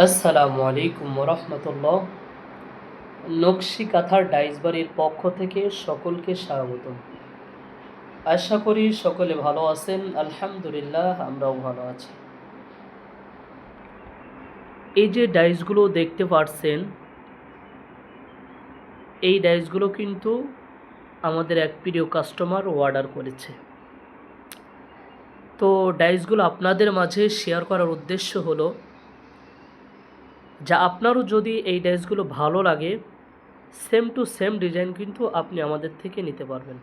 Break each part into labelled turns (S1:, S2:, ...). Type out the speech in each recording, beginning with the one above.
S1: আসসালামু আলাইকুম রহমতুল্লাহ। নকশি কাঁথার ডাইস বাড়ির পক্ষ থেকে সকলকে স্বাগতম। আশা করি সকলে ভালো আছেন। আলহামদুলিল্লাহ, আমরাও ভালো আছি। এই যে ডাইসগুলো দেখতে পাচ্ছেন, এই ডাইসগুলো কিন্তু আমাদের এক প্রিয় কাস্টমার অর্ডার করেছে। তো ডাইসগুলো আপনাদের মাঝে শেয়ার করার উদ্দেশ্য হলো, যা আপনারও যদি এই ডাইসগুলো ভালো লাগে, সেম টু সেম ডিজাইন কিন্তু আপনি আমাদের থেকে নিতে পারবেন।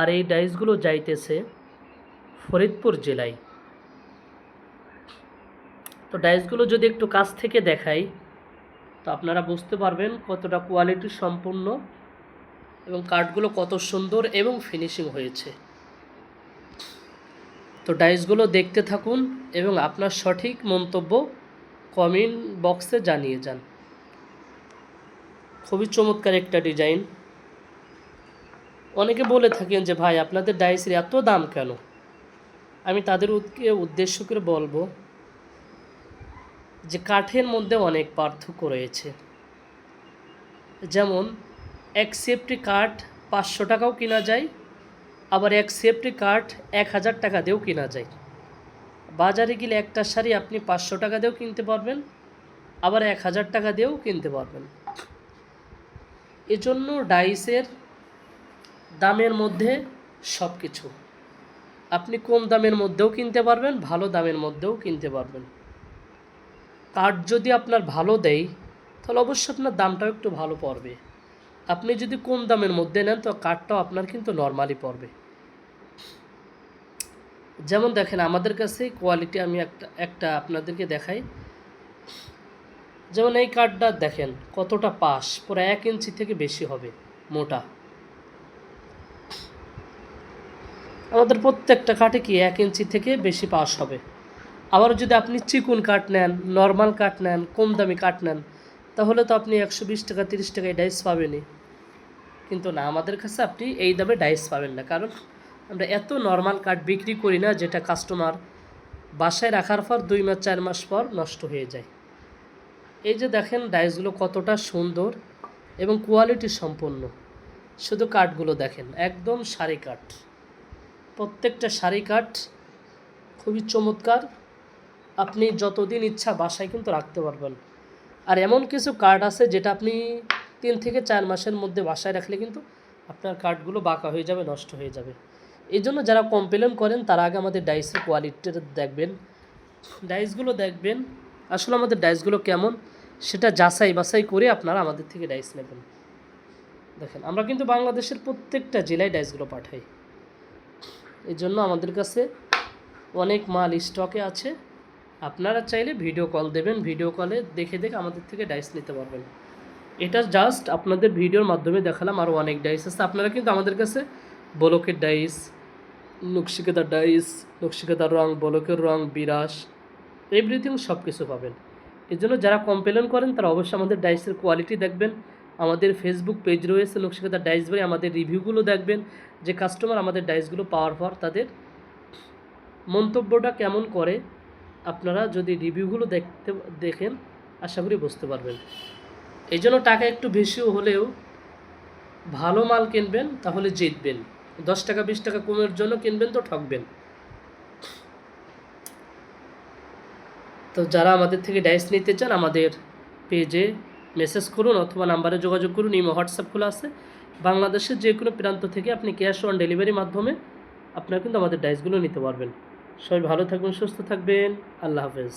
S1: আর এই ডাইসগুলো যাইতেছে ফরিদপুর জেলায়। তো ডাইসগুলো যদি একটু কাছ থেকে দেখাই, তো আপনারা বুঝতে পারবেন কতটা কোয়ালিটি সম্পূর্ণ এবং কাঠগুলো কত সুন্দর এবং ফিনিশিং হয়েছে। তো ডাইসগুলো দেখতে থাকুন এবং আপনার সঠিক মন্তব্য কমেন্ট বক্সে জানিয়ে যান। খুবই চমৎকার একটা ডিজাইন। অনেকে বলে থাকেন যে ভাই, আপনাদের ডাইসের এত দাম কেন? আমি তাদেরকে উদ্দেশ্য করে বলবো যে কাঠের মধ্যে অনেক পার্থক্য রয়েছে। যেমন এক সেফটি কাঠ 500 টাকাও কেনা যায়, আবার এক সেফটি কাঠ 1000 টাকা দিয়েও কেনা যায়। বাজারে গেলে একটা শাড়ি আপনি 500 টাকা দিয়েও কিনতে পারবেন, আবার 1000 টাকা দিয়েও কিনতে পারবেন। এজন্য ডাইসের দামের মধ্যে সব কিছু। আপনি কম দামের মধ্যেও কিনতে পারবেন, ভালো দামের মধ্যেও কিনতে পারবেন। কাঠ যদি আপনার ভালো দেয়, তাহলে অবশ্যই আপনার দামটাও একটু ভালো পড়বে। আপনি যদি কম দামের মধ্যে নেন, তো কাঠটাও আপনার কিন্তু নর্মালি পড়বে। যেমন দেখেন, আমাদের কাছে কোয়ালিটি আমি একটা আপনাদেরকে দেখাই। যেমন এই কাঠটা দেখেন কতটা পাশ, পুরো 1 ইঞ্চি থেকে বেশি হবে মোটা। আমাদের প্রত্যেকটা কাঠে কি 1 ইঞ্চি থেকে বেশি পাশ হবে। আবার যদি আপনি চিকুন কাঠ নেন, নর্মাল কাঠ নেন, কম দামি কাঠ নেন, তাহলে তো আপনি 120 টাকা 30 টাকায় ডাইস পাবেনই। কিন্তু না, আমাদের কাছে আপনি এই দামে ডাইস পাবেন না, কারণ আমরা এত নর্মাল কাঠ বিক্রি করি না যেটা কাস্টমার বাসায় রাখার পর 2 মাস 4 মাস পর নষ্ট হয়ে যায়। এই যে দেখেন ডাইসগুলো কতটা সুন্দর এবং কোয়ালিটি সম্পন্ন। শুধু কাঠগুলো দেখেন, একদম সারি কাঠ, প্রত্যেকটা সারি কাঠ খুবই চমৎকার। আপনি যতদিন ইচ্ছা বাসায় কিন্তু রাখতে পারবেন। আর এমন কিছু কাঠ আছে যেটা আপনি 3 থেকে 4 মাসের মধ্যে বাসায় রাখলে কিন্তু আপনার কাঠগুলো বাঁকা হয়ে যাবে, নষ্ট হয়ে যাবে। এই জন্য যারা কমপ্লেন করেন তারা আগে আমাদের ডাইসের কোয়ালিটিটা দেখবেন, ডাইসগুলো দেখবেন আসলে আমাদের ডাইসগুলো কেমন, সেটা যাচাই বাছাই করে আপনারা আমাদের থেকে ডাইস নেবেন। দেখেন, আমরা কিন্তু বাংলাদেশের প্রত্যেকটা জেলায় ডাইসগুলো পাঠাই। এই জন্য আমাদের কাছে অনেক মাল স্টকে আছে। আপনারা চাইলে ভিডিও কল দেবেন, ভিডিও কলে দেখে আমাদের থেকে ডাইস নিতে পারবেন। এটা জাস্ট আপনাদের ভিডিওর মাধ্যমে দেখালাম, আরও অনেক ডাইস আছে। আপনারা কিন্তু আমাদের কাছে ব্লকের ডাইস, নকশিকাঁথার ডাইস, নকশিকাঁথার রং, ব্লকের রং, বিরাস, এভরিথিং সব কিছু পাবেন। এই জন্য যারা কমপ্লেন করেন তারা অবশ্যই আমাদের ডাইসের কোয়ালিটি দেখবেন। আমাদের ফেসবুক পেজ রয়েছে নকশিকাঁথার ডাইস বাড়ি, আমাদের রিভিউগুলো দেখবেন যে কাস্টমার আমাদের ডাইসগুলো পাওয়ার পর তাদের মন্তব্যটা কেমন করে। আপনারা যদি রিভিউগুলো দেখেন, আশা করি বুঝতে পারবেন। এই জন্য টাকা একটু বেশি হলেও ভালো মাল কিনবেন, তাহলে জিতবেন। 10 টাকা 20 টাকা কমের জন্য কিনবেন তো ঠকবেন। তো যারা আমাদের থেকে ডাইস নিতে চান, আমাদের পেজে মেসেজ করুন অথবা নাম্বারে যোগাযোগ করুন। ইমো হোয়াটসঅ্যাপ খোলা আছে। বাংলাদেশের যে কোনো প্রান্ত থেকে আপনি ক্যাশ অন ডেলিভারির মাধ্যমে আপনারা কিন্তু আমাদের ডাইসগুলো নিতে পারবেন। সবাই ভালো থাকবেন, সুস্থ থাকবেন। আল্লাহ হাফেজ।